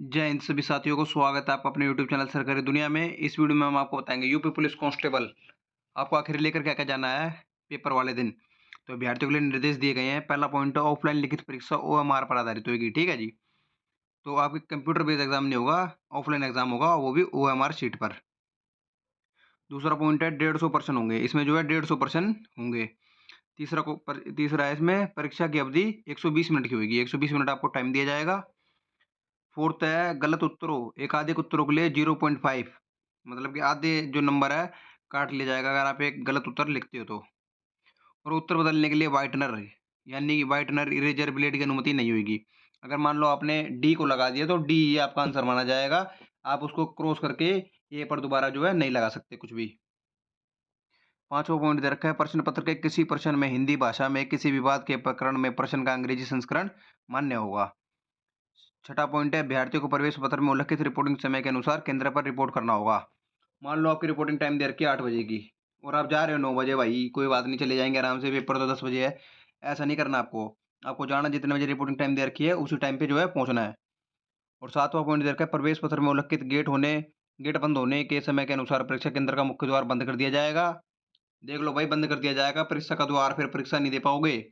जय हिंद सभी साथियों को स्वागत है आपका अपने यूट्यूब चैनल सरकारी दुनिया में। इस वीडियो में हम आपको बताएंगे यूपी पुलिस कांस्टेबल आपको आखिर लेकर क्या क्या जाना है पेपर वाले दिन। तो अभ्यर्थियों के लिए निर्देश दिए गए हैं। पहला पॉइंट है ऑफलाइन लिखित परीक्षा ओएमआर पर आधारित होगी। ठीक है जी। तो आपकी कंप्यूटर बेस्ड एग्जाम नहीं होगा, ऑफलाइन एग्जाम होगा, वो भी ओएमआर शीट पर। दूसरा पॉइंट है 150% होंगे, इसमें जो है 150% होंगे। तीसरा है इसमें परीक्षा की अवधि 120 मिनट की होगी। 120 मिनट आपको टाइम दिया जाएगा। फोर्थ है गलत उत्तरों एकाधिक उत्तरों के लिए 0.5, मतलब कि आधे जो नंबर है काट लिया जाएगा अगर आप एक गलत उत्तर लिखते हो तो। और उत्तर बदलने के लिए वाइटनर यानी कि वाइटनर इरेजर ब्लेड की अनुमति नहीं होगी। अगर मान लो आपने डी को लगा दिया तो डी ये आपका आंसर माना जाएगा। आप उसको क्रॉस करके ए पर दोबारा जो है नहीं लगा सकते कुछ भी। पांचवा पॉइंट दे रखा है प्रश्न पत्र के किसी प्रश्न में हिंदी भाषा में किसी विवाद के प्रकरण में प्रश्न का अंग्रेजी संस्करण मान्य होगा। छठा पॉइंट है अभ्यर्थियों को प्रवेश पत्र में उल्लिखित रिपोर्टिंग समय के अनुसार केंद्र पर रिपोर्ट करना होगा। मान लो आपकी रिपोर्टिंग टाइम दे रखी है 8 बजे की और आप जा रहे हो 9 बजे, भाई कोई बात नहीं, चले जाएंगे आराम से, पेपर तो 10 बजे है। ऐसा नहीं करना आपको। आपको जाना जितने बजे रिपोर्टिंग टाइम दे रखी है उसी टाइम पे जो है पहुंचना है। और सातवां पॉइंट दे रखा है प्रवेश पत्र में उल्लिखित गेट बंद होने के समय के अनुसार परीक्षा केंद्र का मुख्य द्वार बंद कर दिया जाएगा। देख लो भाई, बंद कर दिया जाएगा परीक्षा का द्वार, फिर परीक्षा नहीं दे पाओगे।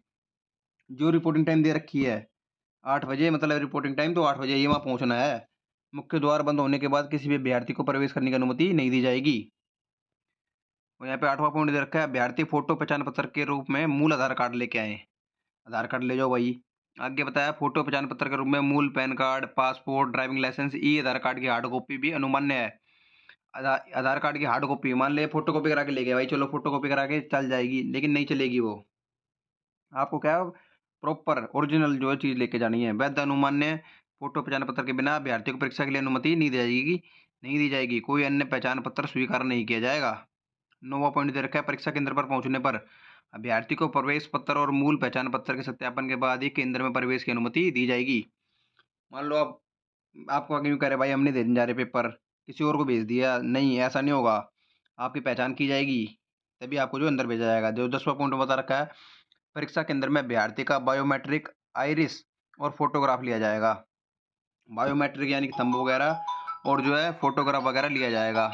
जो रिपोर्टिंग टाइम दे रखी है 8 बजे, मतलब रिपोर्टिंग टाइम तो 8 बजे ये वहाँ पहुँचना है। मुख्य द्वार बंद होने के बाद किसी भी अभ्यर्थी को प्रवेश करने की अनुमति नहीं दी जाएगी। और यहाँ पे आठवां पॉइंट दे रखा है अभ्यर्थी फोटो पहचान पत्र के रूप में मूल आधार कार्ड लेके आए। आधार कार्ड ले जाओ भाई। आगे बताया फोटो पहचान पत्र के रूप में मूल pan card, passport, driving licence, e Aadhaar card की हार्ड कॉपी भी अनुमान्य है। आधार कार्ड की हार्ड कॉपी मान ले फोटो कॉपी करा के ले गए भाई, चलो फोटो कॉपी करा के चल जाएगी, लेकिन नहीं चलेगी वो। आपको क्या प्रॉपर ओरिजिनल जो है चीज़ लेके जानी है। वैध अनुमान्य फोटो पहचान पत्र के बिना अभ्यर्थियों को परीक्षा के लिए अनुमति नहीं दी जाएगी। कोई अन्य पहचान पत्र स्वीकार नहीं किया जाएगा। नौवां पॉइंट दे रखा है परीक्षा केंद्र पर पहुंचने पर अभ्यर्थी को प्रवेश पत्र और मूल पहचान पत्र के सत्यापन के बाद ही केंद्र में प्रवेश की अनुमति दी जाएगी। मान लो आप आपको आगे यूँ कह रहे भाई हम नहीं देने जा रहे पेपर, किसी और को भेज दिया, नहीं ऐसा नहीं होगा। आपकी पहचान की जाएगी तभी आपको जो अंदर भेजा जाएगा। जो 10वां पॉइंट बता रखा है परीक्षा केंद्र में अभ्यर्थी का बायोमेट्रिक, आइरिस और फोटोग्राफ लिया जाएगा। बायोमेट्रिक यानी कि थंब वगैरह और जो है फोटोग्राफ वगैरह लिया जाएगा।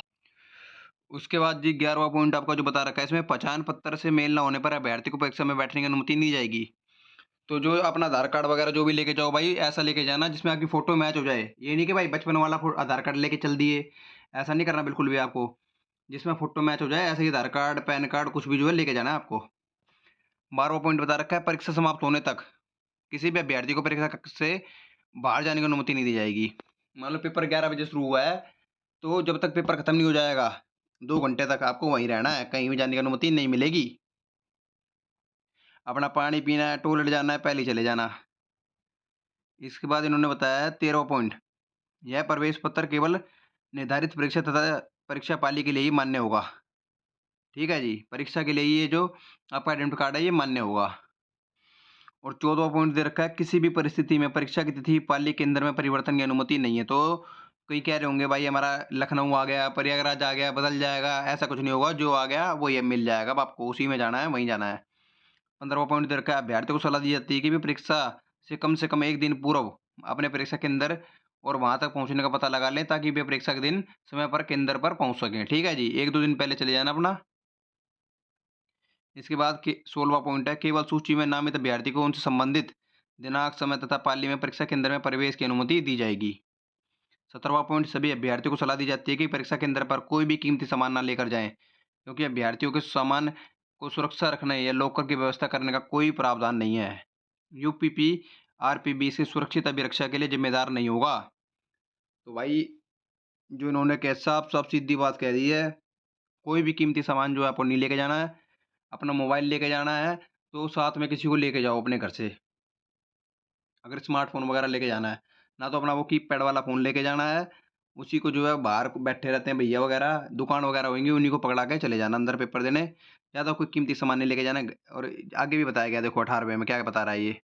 उसके बाद जी 11वां पॉइंट आपका जो बता रखा है इसमें पहचान पत्र से मेल ना होने पर अभ्यर्थी को परीक्षा में बैठने की अनुमति नहीं जाएगी। तो जो अपना आधार कार्ड वगैरह जो भी लेके जाओ भाई, ऐसा लेके जाना जिसमें आपकी फोटो मैच हो जाए। ये नहीं कि भाई बचपन वाला आधार कार्ड लेके चल दिए, ऐसा नहीं करना बिल्कुल भी आपको। जिसमें फोटो मैच हो जाए ऐसे ही आधार कार्ड, पैन कार्ड कुछ भी जो है लेके जाना है आपको। 12वां पॉइंट बता रखा है परीक्षा समाप्त होने तक किसी भी अभ्यर्थी को परीक्षा कक्ष से बाहर जाने की अनुमति नहीं दी जाएगी। मान लो पेपर 11 बजे शुरू हुआ है तो जब तक पेपर खत्म नहीं हो जाएगा 2 घंटे तक आपको वहीं रहना है, कहीं भी जाने की अनुमति नहीं मिलेगी। अपना पानी पीना है, टॉयलेट जाना है, पहले ही चले जाना। इसके बाद इन्होंने बताया है 13वां पॉइंट, यह प्रवेश पत्र केवल निर्धारित परीक्षा तथा परीक्षा पाली के लिए ही मान्य होगा। ठीक है जी, परीक्षा के लिए ये जो आपका एडमिट कार्ड है ये मान्य होगा। और 14वां पॉइंट दे रखा है किसी भी परिस्थिति में परीक्षा की तिथि पाली केंद्र में परिवर्तन की अनुमति नहीं है। तो कई कह रहे होंगे भाई हमारा लखनऊ आ गया, प्रयागराज आ गया, बदल जाएगा, ऐसा कुछ नहीं होगा। जो आ गया वो ये मिल जाएगा, अब आपको उसी में जाना है, वहीं जाना है। 15वां पॉइंट दे रखा है अभ्यर्थी को सलाह दी जाती है कि भी परीक्षा से कम एक दिन पूर्व अपने परीक्षा केंद्र और वहां तक पहुंचने का पता लगा लें ताकि वे परीक्षा के दिन समय पर केंद्र पर पहुंच सकें। ठीक है जी, 1-2 दिन पहले चले जाना अपना। इसके बाद 16वां पॉइंट है केवल सूची में नामित अभ्यर्थी को उनसे संबंधित दिनांक, समय तथा पाली में परीक्षा केंद्र में प्रवेश की अनुमति दी जाएगी। 17वां पॉइंट सभी अभ्यर्थियों को सलाह दी जाती है कि परीक्षा केंद्र पर कोई भी कीमती सामान ना लेकर जाएं, क्योंकि अभ्यर्थियों के सामान को सुरक्षा रखने या लॉकर की व्यवस्था करने का कोई प्रावधान नहीं है। यूपीपी आरपीबी से सुरक्षित अभिरक्षा के लिए जिम्मेदार नहीं होगा। तो भाई जो इन्होंने कह साफ साफ सीधी बात कह दी है, कोई भी कीमती सामान जो है आपको नहीं लेके जाना है। अपना मोबाइल लेके जाना है तो साथ में किसी को लेके जाओ अपने घर से, अगर स्मार्टफ़ोन वगैरह लेके जाना है। ना तो अपना वो कीपैड वाला फ़ोन लेके जाना है, उसी को जो है बाहर बैठे रहते हैं भैया वगैरह, दुकान वगैरह होंगी, उन्हीं को पकड़ा के चले जाना अंदर पेपर देने। ज़्यादा कोई कीमती सामान नहीं लेके जाना। और आगे भी बताया गया, देखो 18वें में क्या बता रहा है ये।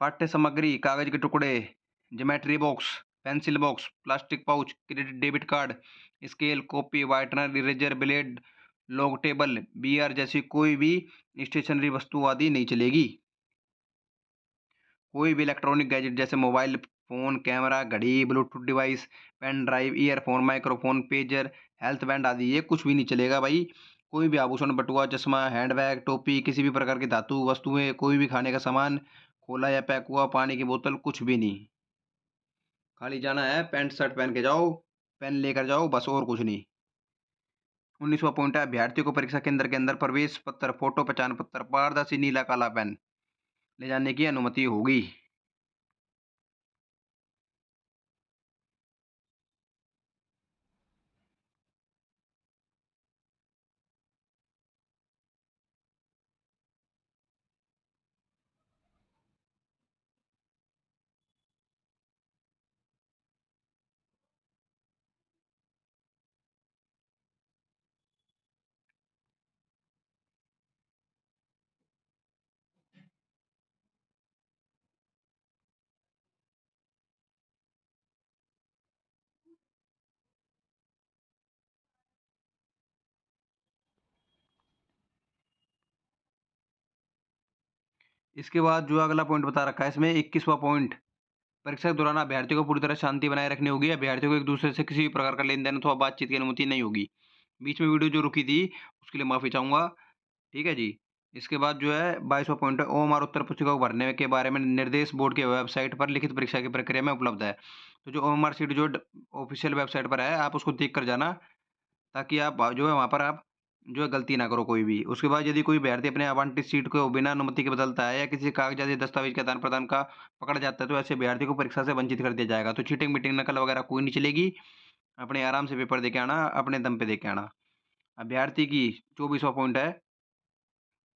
पाठ्य सामग्री, कागज़ के टुकड़े, geometry box, pencil box, plastic pouch, credit debit card, scale, copy, whitener, eraser, blade, log table, बीआर जैसी कोई भी स्टेशनरी वस्तु आदि नहीं चलेगी। कोई भी इलेक्ट्रॉनिक गैजेट जैसे मोबाइल फ़ोन, कैमरा, घड़ी, bluetooth device, pen drive, earphone, microphone, pager, health band आदि ये कुछ भी नहीं चलेगा भाई। कोई भी आभूषण, बटुआ, चश्मा, हैंडबैग, टोपी, किसी भी प्रकार की धातु वस्तुएँ, कोई भी खाने का सामान, खोला या पैक हुआ पानी की बोतल, कुछ भी नहीं। खाली जाना है, पैंट शर्ट पहन के जाओ, पेन लेकर जाओ, बस और कुछ नहीं। 19वाँ पॉइंट है, अभ्यर्थियों को परीक्षा केंद्र के अंदर प्रवेश पत्र, फोटो पहचान पत्र, पारदर्शी नीला काला पेन ले जाने की अनुमति होगी। इसके बाद जो अगला पॉइंट बता रखा है इसमें 21वां पॉइंट, परीक्षा के दौरान अभ्यर्थियों को पूरी तरह शांति बनाए रखनी होगी। अभ्यर्थियों को एक दूसरे से किसी भी प्रकार का लेन-देन अथवा बातचीत की अनुमति नहीं होगी। बीच में वीडियो जो रुकी थी, उसके लिए माफ़ी चाहूँगा। ठीक है जी। इसके बाद जो है 22वां पॉइंट है, ओएमआर उत्तर पुस्तिका को भरने के बारे में निर्देश बोर्ड की वेबसाइट पर लिखित परीक्षा की प्रक्रिया में उपलब्ध है। तो जो ओएमआर शीट जो ऑफिशियल वेबसाइट पर है, आप उसको देख कर जाना, ताकि आप जो है वहाँ पर आप जो है गलती ना करो कोई भी। उसके बाद यदि कोई अभ्यर्थी अपने आवंटित सीट को बिना अनुमति के बदलता है या किसी कागजात या दस्तावेज के आदान-प्रदान का पकड़ा जाता है, तो ऐसे अभ्यर्थी को परीक्षा से वंचित कर दिया जाएगा। तो चीटिंग-मीटिंग, नकल वगैरह कोई नहीं चलेगी। अपने आराम से पेपर दे के आना, अपने दम पे दे के आना। अभ्यर्थी की 24वां पॉइंट है,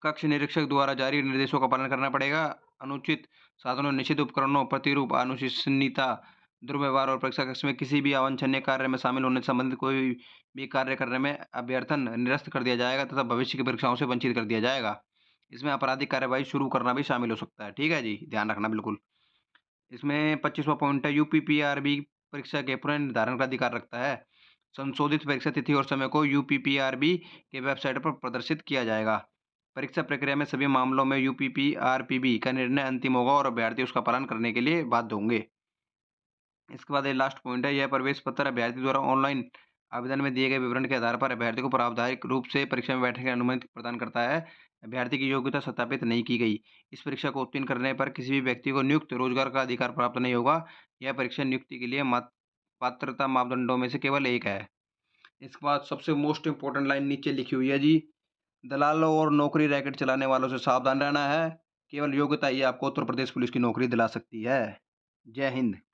कक्ष निरीक्षक द्वारा जारी निर्देशों का पालन करना पड़ेगा। अनुचित साधनों, निषिद्ध उपकरणों, प्रतिरूप, अनुशासनीयता, दुर्व्यवहार और परीक्षा कक्ष में किसी भी अवांछनीय कार्य में शामिल होने से संबंधित कोई भी कार्य करने में अभ्यर्थन निरस्त कर दिया जाएगा तथा भविष्य की परीक्षाओं से वंचित कर दिया जाएगा। इसमें आपराधिक कार्यवाही शुरू करना भी शामिल हो सकता है। ठीक है जी, ध्यान रखना बिल्कुल। इसमें 25वां पॉइंट है, यूपीपीआरबी परीक्षा के पुनर्निर्धारण का अधिकार रखता है। संशोधित परीक्षा तिथि और समय को यूपीपीआरबी के वेबसाइट पर प्रदर्शित किया जाएगा। परीक्षा प्रक्रिया में सभी मामलों में यूपीपीआरपीबी का निर्णय अंतिम होगा और अभ्यर्थी उसका पालन करने के लिए बाध्य होंगे। इसके बाद ये लास्ट पॉइंट है, यह प्रवेश पत्र अभ्यर्थी द्वारा ऑनलाइन आवेदन में दिए गए विवरण के आधार पर अभ्यर्थी को प्रावधानिक रूप से परीक्षा में बैठने की अनुमति प्रदान करता है। अभ्यर्थी की योग्यता सत्यापित नहीं की गई। इस परीक्षा को उत्तीर्ण करने पर किसी भी व्यक्ति को नियुक्त रोजगार का अधिकार प्राप्त नहीं होगा। यह परीक्षा नियुक्ति के लिए पात्रता मापदंडों में से केवल एक है। इसके बाद सबसे मोस्ट इम्पोर्टेंट लाइन नीचे लिखी हुई है जी, दलालों और नौकरी रैकेट चलाने वालों से सावधान रहना है। केवल योग्यता ही आपको उत्तर प्रदेश पुलिस की नौकरी दिला सकती है। जय हिंद।